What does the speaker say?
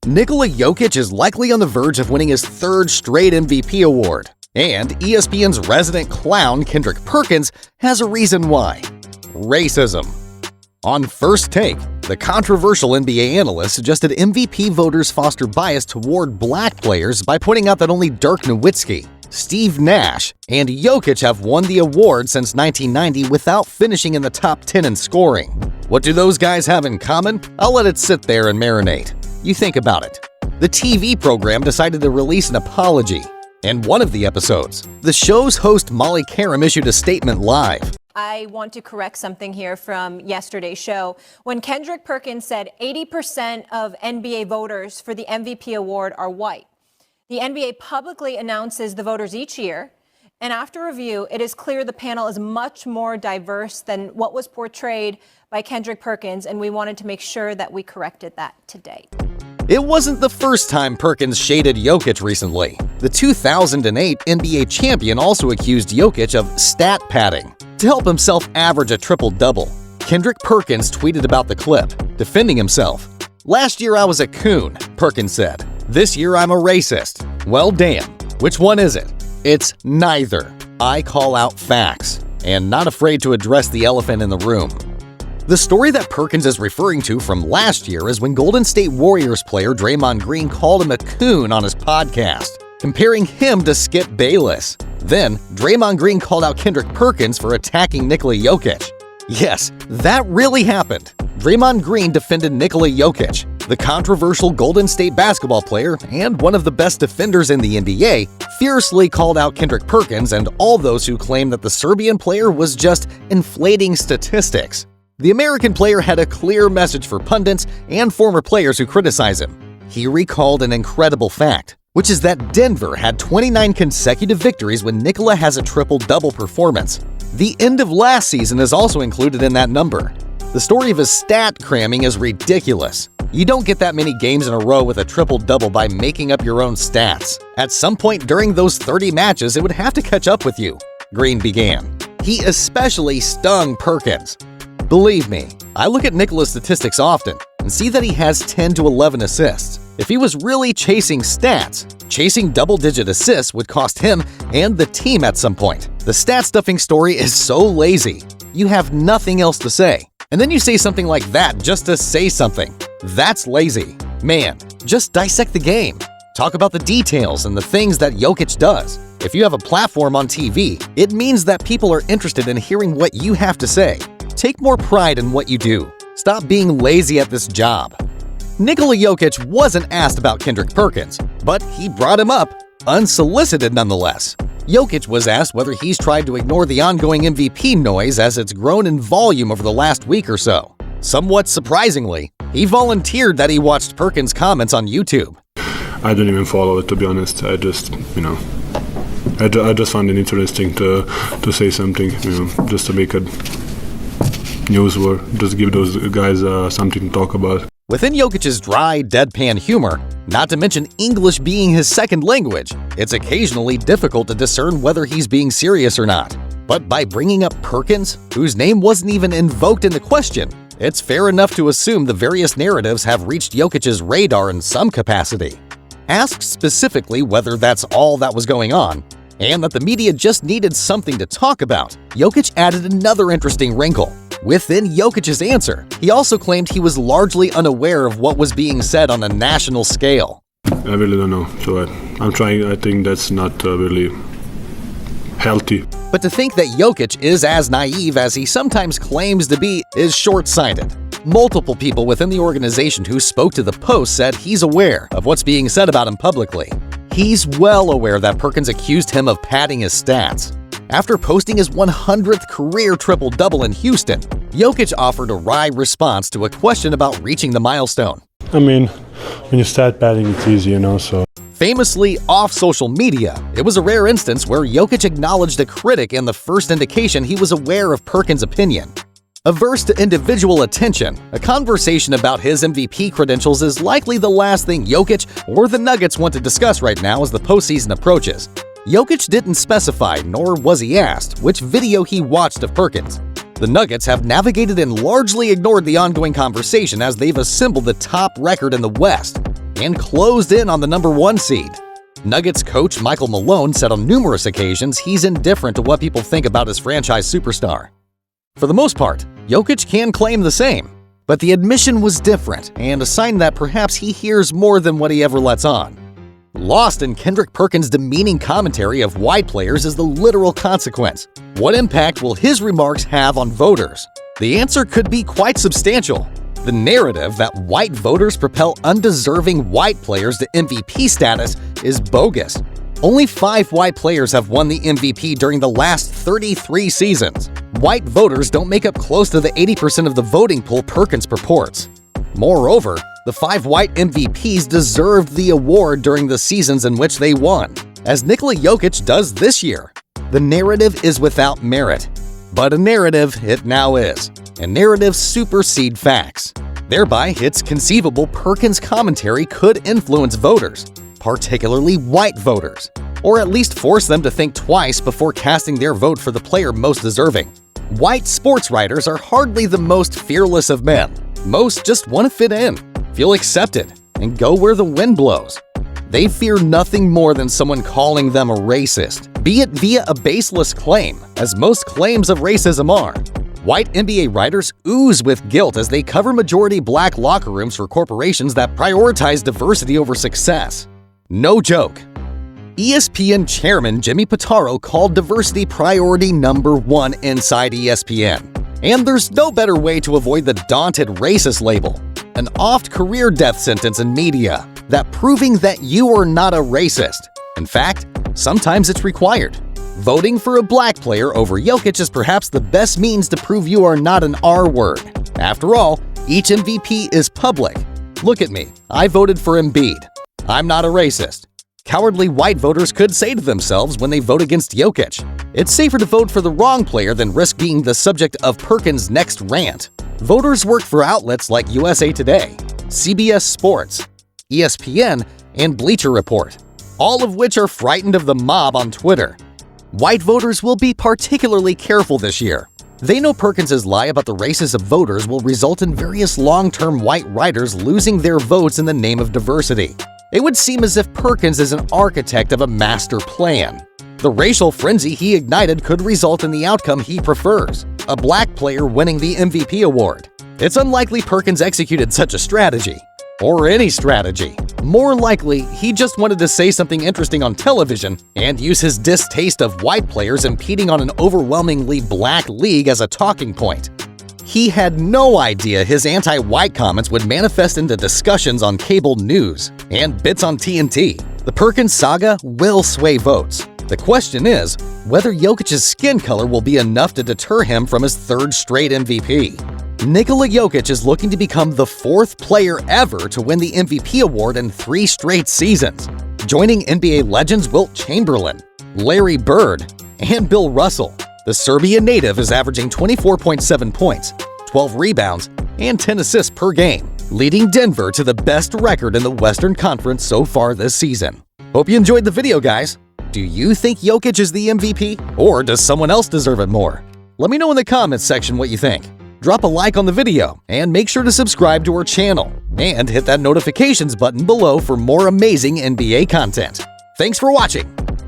Nikola Jokic is likely on the verge of winning his third straight MVP award, and ESPN's resident clown Kendrick Perkins has a reason why: racism. On First Take, the controversial NBA analyst suggested MVP voters foster bias toward black players by pointing out that only Dirk Nowitzki, Steve Nash, and Jokic have won the award since 1990 without finishing in the top 10 in scoring. What do those guys have in common? I'll let it sit there and marinate. You think about it. The TV program decided to release an apology. In one of the episodes, the show's host Molly Karam issued a statement live. I want to correct something here from yesterday's show. When Kendrick Perkins said 80% of NBA voters for the MVP award are white. The NBA publicly announces the voters each year, and after review, it is clear the panel is much more diverse than what was portrayed by Kendrick Perkins, and we wanted to make sure that we corrected that today. It wasn't the first time Perkins shaded Jokic recently. The 2008 NBA champion also accused Jokic of stat padding to help himself average a triple-double. Kendrick Perkins tweeted about the clip, defending himself. "Last year I was a coon," Perkins said. "This year I'm a racist." Well, damn. Which one is it? It's neither. I call out facts, and not afraid to address the elephant in the room. The story that Perkins is referring to from last year is when Golden State Warriors player Draymond Green called him a coon on his podcast, comparing him to Skip Bayless. Then, Draymond Green called out Kendrick Perkins for attacking Nikola Jokic. Yes, that really happened. Draymond Green defended Nikola Jokic, the controversial Golden State basketball player and one of the best defenders in the NBA, fiercely called out Kendrick Perkins and all those who claimed that the Serbian player was just inflating statistics. The American player had a clear message for pundits and former players who criticize him. He recalled an incredible fact, which is that Denver had 29 consecutive victories when Nikola has a triple-double performance. The end of last season is also included in that number. The story of his stat cramming is ridiculous. You don't get that many games in a row with a triple-double by making up your own stats. At some point during those 30 matches, it would have to catch up with you, Green began. He especially stung Perkins. Believe me, I look at Nikola's statistics often and see that he has 10 to 11 assists. If he was really chasing stats, chasing double-digit assists would cost him and the team at some point. The stat-stuffing story is so lazy. You have nothing else to say. And then you say something like that just to say something. That's lazy. Man, just dissect the game. Talk about the details and the things that Jokic does. If you have a platform on TV, it means that people are interested in hearing what you have to say. Take more pride in what you do. Stop being lazy at this job. Nikola Jokic wasn't asked about Kendrick Perkins, but he brought him up, unsolicited nonetheless. Jokic was asked whether he's tried to ignore the ongoing MVP noise as it's grown in volume over the last week or so. Somewhat surprisingly, he volunteered that he watched Perkins' comments on YouTube. I don't even follow it, to be honest. I just find it interesting to say something, just to make a news or just give those guys something to talk about. Within Jokic's dry, deadpan humor, not to mention English being his second language, it's occasionally difficult to discern whether he's being serious or not. But by bringing up Perkins, whose name wasn't even invoked in the question, it's fair enough to assume the various narratives have reached Jokic's radar in some capacity. Asked specifically whether that's all that was going on, and that the media just needed something to talk about, Jokic added another interesting wrinkle. Within Jokic's answer, he also claimed he was largely unaware of what was being said on a national scale. I really don't know, so I think that's not really healthy. But to think that Jokic is as naive as he sometimes claims to be is short-sighted. Multiple people within the organization who spoke to the Post said he's aware of what's being said about him publicly. He's well aware that Perkins accused him of padding his stats. After posting his 100th career triple-double in Houston, Jokic offered a wry response to a question about reaching the milestone. I mean, when you start padding, it's easy, so. Famously off social media, it was a rare instance where Jokic acknowledged a critic and the first indication he was aware of Perkins' opinion. Averse to individual attention, a conversation about his MVP credentials is likely the last thing Jokic or the Nuggets want to discuss right now as the postseason approaches. Jokic didn't specify, nor was he asked, which video he watched of Perkins. The Nuggets have navigated and largely ignored the ongoing conversation as they've assembled the top record in the West. and closed in on the #1 seed. Nuggets coach Michael Malone said on numerous occasions he's indifferent to what people think about his franchise superstar. For the most part, Jokic can claim the same, but the admission was different and a sign that perhaps he hears more than what he ever lets on. Lost in Kendrick Perkins' demeaning commentary of white players is the literal consequence. What impact will his remarks have on voters? The answer could be quite substantial. The narrative that white voters propel undeserving white players to MVP status is bogus. Only 5 white players have won the MVP during the last 33 seasons. White voters don't make up close to the 80% of the voting pool Perkins purports. Moreover, the 5 white MVPs deserved the award during the seasons in which they won, as Nikola Jokic does this year. The narrative is without merit, but a narrative it now is, and narratives supersede facts. Thereby, it's conceivable Perkins' commentary could influence voters, particularly white voters, or at least force them to think twice before casting their vote for the player most deserving. White sports writers are hardly the most fearless of men. Most just want to fit in, feel accepted, and go where the wind blows. They fear nothing more than someone calling them a racist, be it via a baseless claim, as most claims of racism are. White NBA writers ooze with guilt as they cover majority black locker rooms for corporations that prioritize diversity over success. No joke. ESPN chairman Jimmy Pitaro called diversity priority #1 inside ESPN. And there's no better way to avoid the daunted racist label, an oft-career death sentence in media, that proving that you are not a racist. In fact, sometimes it's required. Voting for a black player over Jokic is perhaps the best means to prove you are not an R-word. After all, each MVP is public. Look at me, I voted for Embiid. I'm not a racist. Cowardly white voters could say to themselves when they vote against Jokic, it's safer to vote for the wrong player than risk being the subject of Perkins' next rant. Voters work for outlets like USA Today, CBS Sports, ESPN, and Bleacher Report, all of which are frightened of the mob on Twitter. White voters will be particularly careful this year. They know Perkins' lie about the races of voters will result in various long-term white writers losing their votes in the name of diversity. It would seem as if Perkins is an architect of a master plan. The racial frenzy he ignited could result in the outcome he prefers, a black player winning the MVP award. It's unlikely Perkins executed such a strategy, or any strategy. More likely, he just wanted to say something interesting on television and use his distaste of white players impeding on an overwhelmingly black league as a talking point. He had no idea his anti-white comments would manifest into discussions on cable news and bits on TNT. The Perkins saga will sway votes. The question is whether Jokic's skin color will be enough to deter him from his 3rd straight MVP. Nikola Jokic is looking to become the 4th player ever to win the MVP award in 3 straight seasons, joining NBA legends Wilt Chamberlain, Larry Bird, and Bill Russell. The Serbian native is averaging 24.7 points, 12 rebounds, and 10 assists per game, leading Denver to the best record in the Western Conference so far this season. Hope you enjoyed the video, guys. Do you think Jokic is the MVP, or does someone else deserve it more? Let me know in the comments section what you think. Drop a like on the video, and make sure to subscribe to our channel, and hit that notifications button below for more amazing NBA content. Thanks for watching.